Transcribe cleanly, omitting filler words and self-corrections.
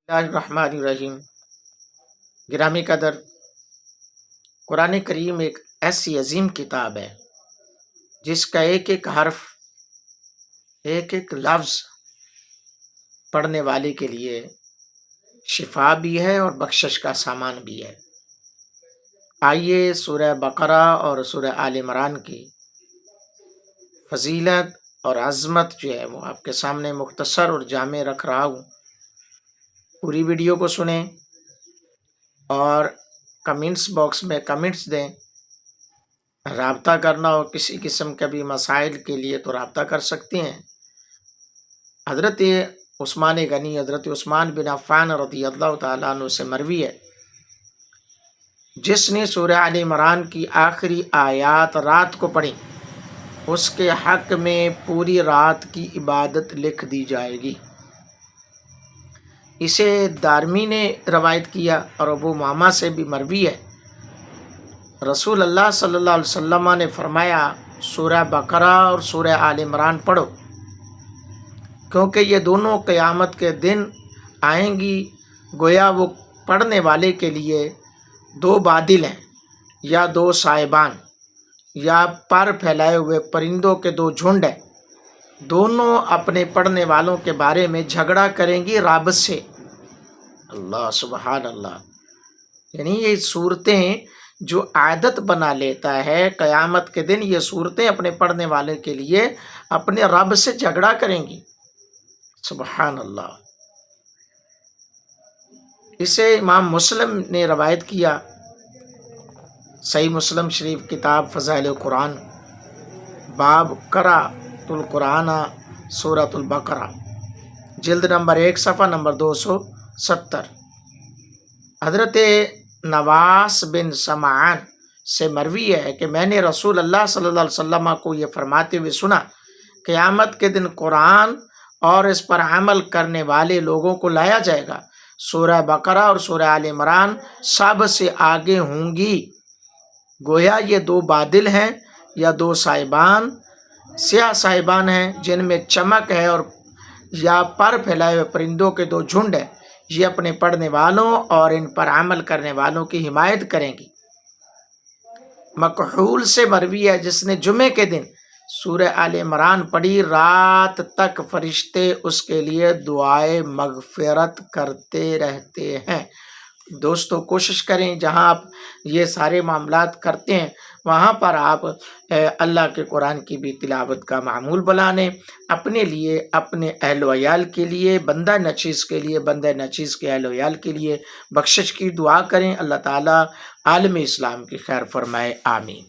الرحمن گرامی قدر، قرآن کریم ایک ایسی عظیم کتاب ہے جس کا ایک ایک حرف، ایک ایک لفظ پڑھنے والے کے لیے شفا بھی ہے اور بخشش کا سامان بھی ہے۔ آئیے سورہ بقرہ اور سورہ آل عمران کی فضیلت اور عظمت جو ہے وہ آپ کے سامنے مختصر اور جامع رکھ رہا ہوں۔ پوری ویڈیو کو سنیں اور کمنٹس باکس میں کمنٹس دیں۔ رابطہ کرنا ہو کسی قسم کے بھی مسائل کے لیے تو رابطہ کر سکتے ہیں۔ حضرت عثمان غنی، حضرت عثمان بن عفان رضی اللہ تعالیٰ عنہ سے مروی ہے، جس نے سورہ آل عمران کی آخری آیات رات کو پڑھی، اس کے حق میں پوری رات کی عبادت لکھ دی جائے گی۔ اسے دارمی نے روایت کیا اور ابو امامہ سے بھی مروی ہے۔ رسول اللہ صلی اللہ علیہ وسلم نے فرمایا، سورہ بقرہ اور سورہ آل عمران پڑھو، کیونکہ یہ دونوں قیامت کے دن آئیں گی۔ گویا وہ پڑھنے والے کے لیے دو بادل ہیں، یا دو صاحبان، یا پر پھیلائے ہوئے پرندوں کے دو جھنڈ ہیں۔ دونوں اپنے پڑھنے والوں کے بارے میں جھگڑا کریں گی رب سے۔ اللہ سبحان اللہ، یعنی یہ صورتیں جو عادت بنا لیتا ہے، قیامت کے دن یہ صورتیں اپنے پڑھنے والے کے لیے اپنے رب سے جھگڑا کریں گی۔ سبحان اللہ۔ اسے امام مسلم نے روایت کیا، صحیح مسلم شریف کتاب فضائل قرآن، باب قرأت القرآن سورۃ البقرہ، جلد نمبر 1 صفحہ نمبر 270۔ حضرت نواس بن سمعان سے مروی ہے کہ میں نے رسول اللہ صلی اللہ علیہ وسلم کو یہ فرماتے ہوئے سنا، قیامت کے دن قرآن اور اس پر عمل کرنے والے لوگوں کو لایا جائے گا۔ سورہ بقرہ اور سورہ آل عمران سب سے آگے ہوں گی۔ گویا یہ دو بادل ہیں یا دو صاحبان، سیاہ صاحبان ہیں جن میں چمک ہے، اور یا پر پھیلائے ہوئے پرندوں کے دو جھنڈ ہیں۔ یہ اپنے پڑھنے والوں اور ان پر عمل کرنے والوں کی حمایت کریں گی۔ مکحول سے مروی ہے، جس نے جمعے کے دن سورہ آل عمران پڑھی، رات تک فرشتے اس کے لیے دعائے مغفرت کرتے رہتے ہیں۔ دوستو کوشش کریں جہاں آپ یہ سارے معاملات کرتے ہیں وہاں پر آپ اللہ کے قرآن کی بھی تلاوت کا معمول بنائیں، اپنے لیے، اپنے اہل و عیال کے لیے، بندہ نچیز کے لیے، بندہ نچیز کے اہل و عیال کے لیے بخشش کی دعا کریں۔ اللہ تعالیٰ عالم اسلام کی خیر فرمائے، آمین۔